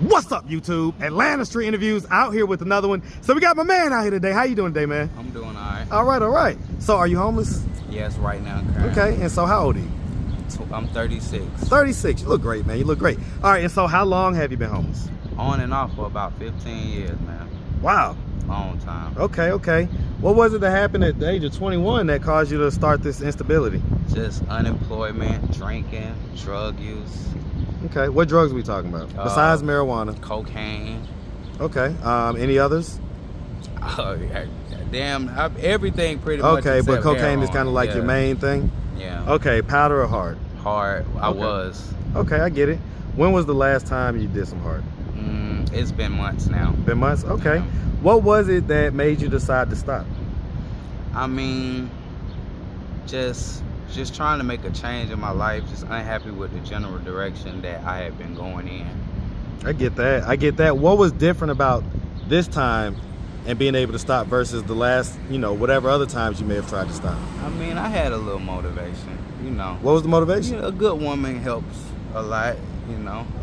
What's up, YouTube? Atlanta Street Interviews out here with another one. So we got my man out here today. How you doing today, man? I'm doing all right. All right. So are you homeless? Yes, right now. Currently. Okay, and so how old are you? I'm 36. 36. You look great, man. You look great. All right, and so how long have you been homeless? On and off for about 15 years, man. Wow. Long time. Okay. What was it that happened at the age of 21 that caused you to start this instability? Just unemployment, drinking, drug use. Okay, what drugs are we talking about? Besides marijuana? Cocaine. Okay, any others? Oh, yeah. Damn, everything pretty much. Okay, but cocaine heroin. is kind of like your main thing? Yeah. Okay, powder or hard? Hard, I was. Okay, I get it. When was the last time you did some hard? It's been months now. Been months? Okay. Yeah. What was it that made you decide to stop? I mean, just trying to make a change in my life, just unhappy with the general direction that I had been going in. I get that. What was different about this time and being able to stop versus the last, whatever other times you may have tried to stop? I mean, I had a little motivation, What was the motivation? A good woman helps a lot,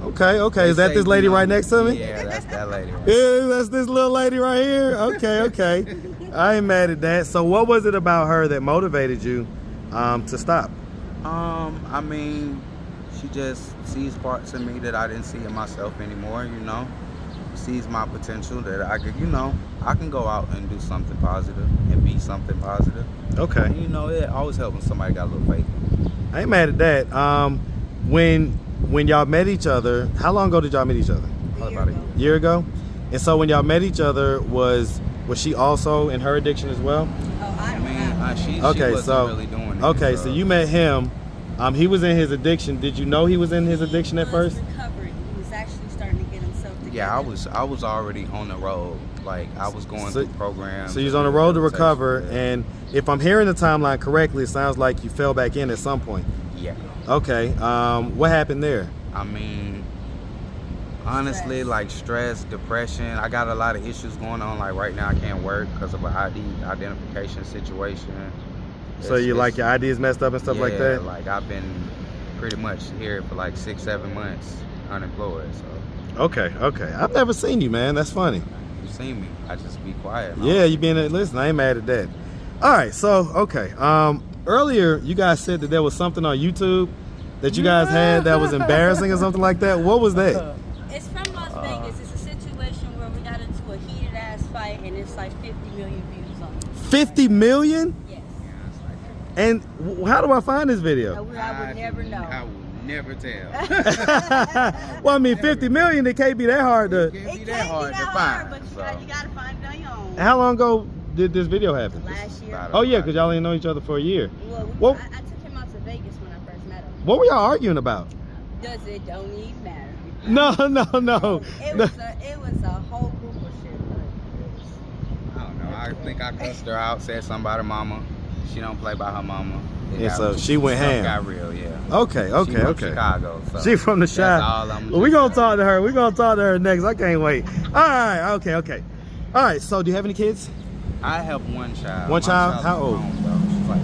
Okay. Is that this lady right next to me? Yeah, that's that lady right Yeah, that's this little lady right here. Okay. I ain't mad at that. So what was it about her that motivated you to stop? I mean, she just sees parts in me that I didn't see in myself anymore, sees my potential that I could, I can go out and do something positive and be something positive. Okay. And, it always helps when somebody got a little faith. I ain't mad at that. When y'all met each other, how long ago did y'all meet each other? About a year ago. And so when y'all met each other, was she also in her addiction as well? She wasn't really doing it. Okay, so you met him. He was in his addiction. Did you know he was in his addiction at first? Recovering. He was actually starting to get himself together. Yeah, I was already on the road. Like, I was going through programs. So you was on the road to recover, and if I'm hearing the timeline correctly, it sounds like you fell back in at some point. Yeah. Okay. What happened there? I mean, honestly, like stress, depression. I got a lot of issues going on. Like right now, I can't work because of an ID identification situation. So your ID is messed up and stuff like that? Like I've been pretty much here for like 6-7 months unemployed. So. Okay. I've never seen you, man. That's funny. You seen me? I just be quiet. Yeah, you been listen. I ain't mad at that. All right. So okay. Earlier you guys said that there was something on YouTube that you guys had that was embarrassing or something like that. What was that? It's from Las Vegas. It's a situation where we got into a heated ass fight, and it's like 50 million views on it. 50 million? Yes. And how do I find this video? I would never know. I would never tell. Well, I mean, 50 million, it can't be that hard to... It can't be that hard to find. But you gotta find it on your own. How long ago did this video happen? Last year. Oh, yeah, because y'all ain't know each other for a year. Well, I took him out to Vegas when I first met him. What were y'all arguing about? Don't even matter. No. It was a whole group of shit. I don't know. I think I cussed her out, said something about her mama. She don't play by her mama. And so she went ham. Got real, yeah. Okay. She from Chicago. So she from the shop. Well, we gonna talk to her. We gonna talk to her next. I can't wait. All right. Okay. All right. So, do you have any kids? I have one child. One child? How old? She's like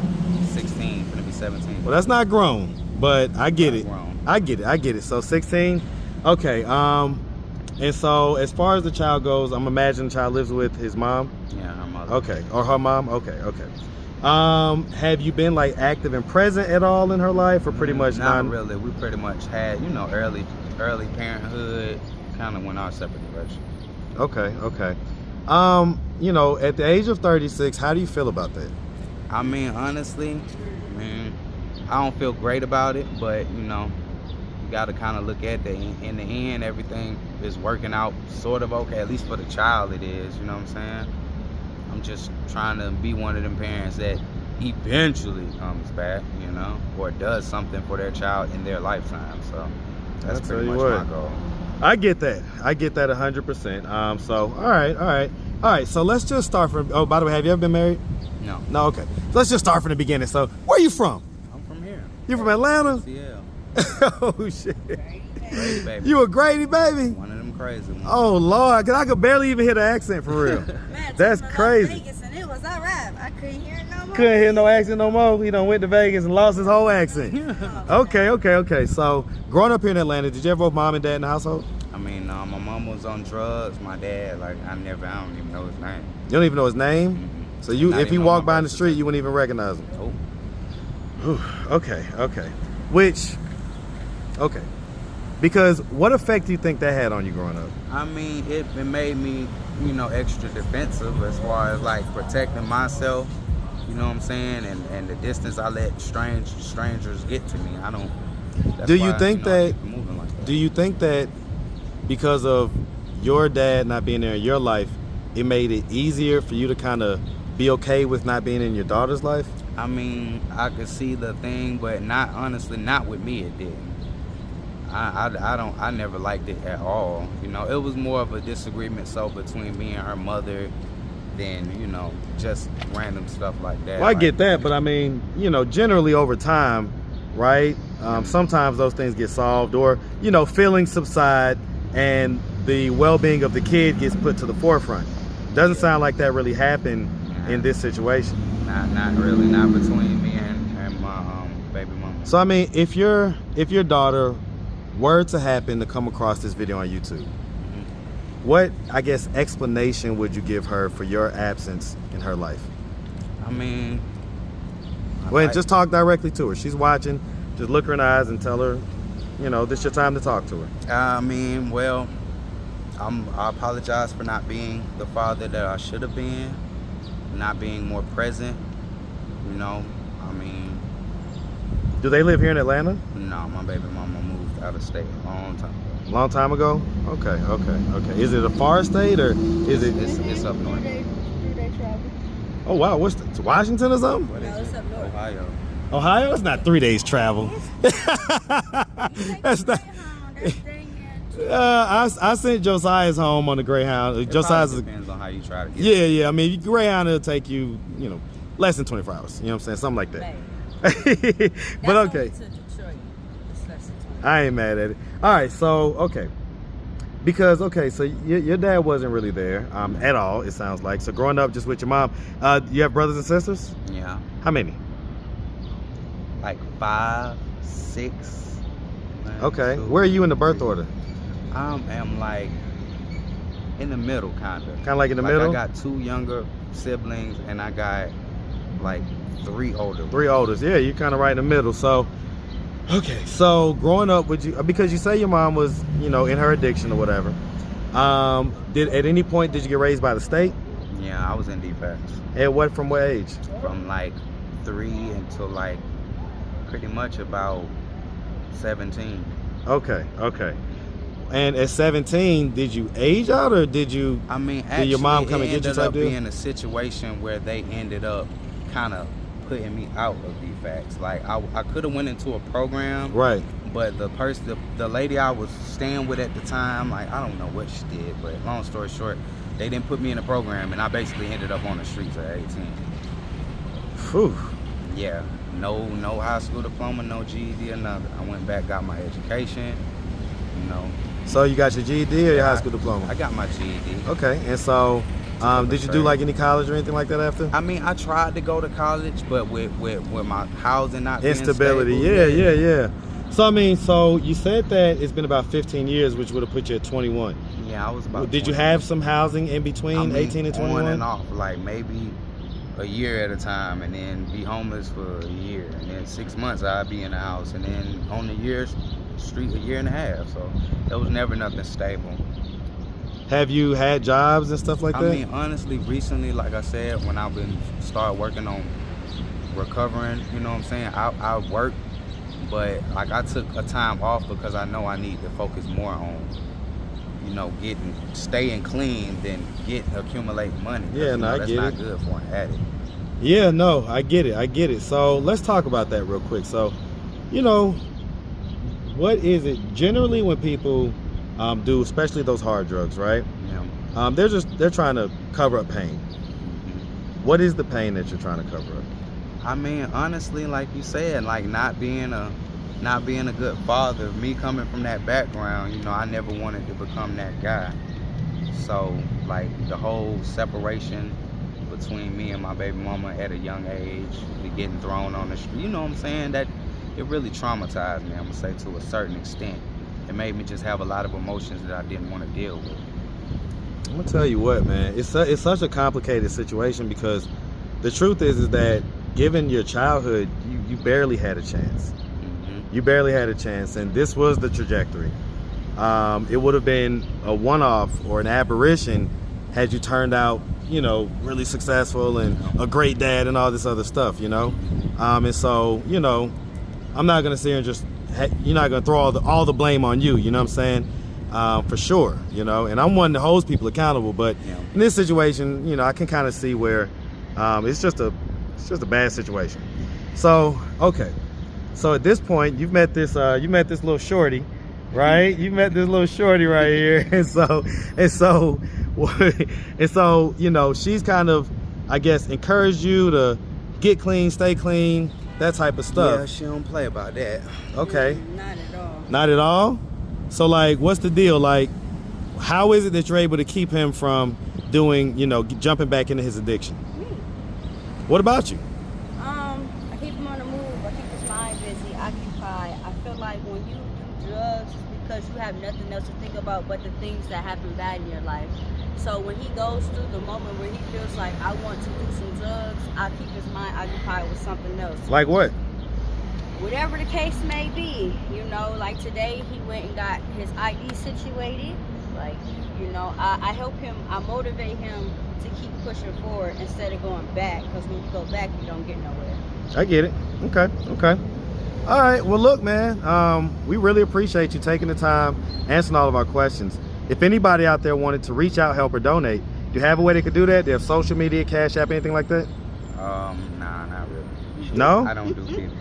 16, gonna be 17. Well, that's not grown, but I get it. Grown. I get it. So 16. Okay. And so as far as the child goes, I'm imagining the child lives with his mom. Yeah, her mother. Okay. Or her mom. Okay. Have you been like active and present at all in her life, or pretty much not really? We pretty much had, early parenthood. Kind of went our separate directions. Okay. At the age of 36, how do you feel about that? I mean, honestly, I don't feel great about it, but you got to kind of look at that. In the end, everything is working out sort of okay, at least for the child it is, you know what I'm saying? I'm just trying to be one of them parents that eventually comes back, or does something for their child in their lifetime. So that's pretty much my goal. I get that 100%. So all right, so let's just start from, oh, by the way, have you ever been married? No. Okay, so let's just start from the beginning. So where are you from? I'm from here. You from Atlanta? Yeah. Oh shit. Grady, baby. You a Grady baby? One of them crazy ones. Oh Lord, cause I could barely even hear the accent for real. Man, that's crazy. Vegas, and it was all right. I couldn't hear it no more. Couldn't hear no accent no more. He done went to Vegas and lost his whole accent. Okay. So, growing up here in Atlanta, did you ever have mom and dad in the household? I mean, my mom was on drugs. My dad, like, I don't even know his name. You don't even know his name? Mm-hmm. So if he even walked know my by in the street, you wouldn't even recognize him? Nope. Okay. Because what effect do you think that had on you growing up? I mean, it made me, extra defensive as far as like protecting myself. You know what I'm saying? And the distance I let strangers get to me. I don't. That's Do you why, think I keep moving like that. Do you think that because of your dad not being there in your life, it made it easier for you to kind of be okay with not being in your daughter's life? I mean, I could see the thing, but not with me. It didn't. I never liked it at all. It was more of a disagreement between me and her mother than, just random stuff like that. Well, I get that, but I mean, generally over time, right? Sometimes those things get solved, or, feelings subside and the well-being of the kid gets put to the forefront. Doesn't sound like that really happened in this situation. Not really, not between me and my baby mama. So I mean, if your daughter were to happen to come across this video on YouTube, what, I guess, explanation would you give her for your absence in her life? I mean, Go ahead, just talk directly to her. She's watching. Just look her in the eyes and tell her, this is your time to talk to her. I mean, well, I apologize for not being the father that I should have been, not being more present. I mean. Do they live here in Atlanta? No, my baby mama moved out of state a long time ago. Long time ago? Okay. Is it a far state or is it? It's up north. 3-day travel. Oh wow, what's it's Washington or something? What No, is it's it? up north. Ohio. Ohio? It's not 3 days travel. That's not. I sent Josiah's home on the Greyhound. It Josiah's depends on how you try to get yeah. I mean, Greyhound will take you, less than 24 hours. You know what I'm saying? Something like that. But okay. I ain't mad at it. All right, so okay, because so your dad wasn't really there at all. It sounds like. So growing up just with your mom, you have brothers and sisters? Yeah. How many? Like 5, 6. Okay. Where are you in the birth order? I am like in the middle, kind of. Kind of like in the middle? I got 2 younger siblings and I got like 3 older. 3 oldest. Yeah, you're kind of right in the middle. So, okay. So growing up, because you say your mom was, in her addiction or whatever. At any point did you get raised by the state? Yeah, I was in defects. From what age? From like 3 until like pretty much about 17. Okay. And at 17, did you age out or did you? I mean, actually, did your mom come and get you ended up type deal? being a situation where they ended up kind of putting me out of defects. Like I could have went into a program, Right. But the lady I was staying with at the time, like I don't know what she did, but long story short, they didn't put me in a program, and I basically ended up on the streets at 18. Whew. Yeah, no high school diploma, no GED or nothing. I went back, got my education, So you got your GED or your high school diploma? I got my GED. Okay, and so did you do like any college or anything like that after? I mean, I tried to go to college, but with my housing not being Instability. stable, Yeah. So I mean, so you said that it's been about 15 years, which would have put you at 21. Yeah, I was about. Did 20. you have some housing in between 18 and 21? On and off, like maybe a year at a time, and then be homeless for a year, and then 6 months I'd be in the house, and then on the street a year and a half. So it was never nothing stable. Have you had jobs and stuff like that? I mean, honestly, recently, like I said, when I've been started working on recovering, you know what I'm saying? I worked, but like I took a time off because I know I need to focus more on, staying clean than accumulating money. Yeah, no, I that's get not it. good for an addict. Yeah, no, I get it. So let's talk about that real quick. So, what is it generally when people do, especially those hard drugs, right? Yeah. They're trying to cover up pain. What is the pain that you're trying to cover up? I mean, honestly, like you said, like not being a good father, me coming from that background, I never wanted to become that guy. So like the whole separation between me and my baby mama at a young age, the getting thrown on the street. You know what I'm saying? That it really traumatized me, I'm gonna say, to a certain extent. It made me just have a lot of emotions that I didn't want to deal with. I'm gonna tell you what, man. It's such a complicated situation because the truth is that given your childhood, you barely had a chance. You barely had a chance, and this was the trajectory. It would have been a one-off or an aberration had you turned out, you know, really successful and a great dad and all this other stuff, you know. And so, you know, I'm not gonna sit here and just, you're not gonna throw all the blame on you. You know what I'm saying? For sure, you know. And I'm one that holds people accountable, but in this situation, you know, I can kind of see where it's just a bad situation. So, okay. So at this point, you met this little shorty, right? You met this little shorty right here, and so, you know, she's kind of, I guess, encouraged you to get clean, stay clean, that type of stuff. Yeah, she don't play about that. Okay. Not at all. Not at all? So, like, what's the deal? Like, how is it that you're able to keep him from doing, you know, jumping back into his addiction? What about you? I keep him on the move. I keep his mind busy, occupied. I feel like when you do drugs, it's because you have nothing else to think about but the things that happen bad in your life. So when he goes through the moment where he feels like, I want to do some drugs, I keep his mind occupied with something else. Like what? Whatever the case may be, you know, like today he went and got his ID situated. Like, you know, I help him, I motivate him to keep pushing forward instead of going back, because when you go back, you don't get nowhere. I get it. Okay. All right. Well, look, man, we really appreciate you taking the time, answering all of our questions. If anybody out there wanted to reach out, help, or donate, do you have a way they could do that? Do you have social media, Cash App, anything like that? Nah, not really. No? I don't do people.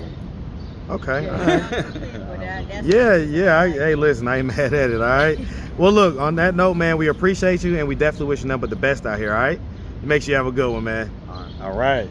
Okay. All Yeah. right. Yeah. Hey, listen, I ain't mad at it. All right. Well, look, on that note, man, we appreciate you, and we definitely wish you nothing but the best out here. All right. Make sure you have a good one, man. All right. All right.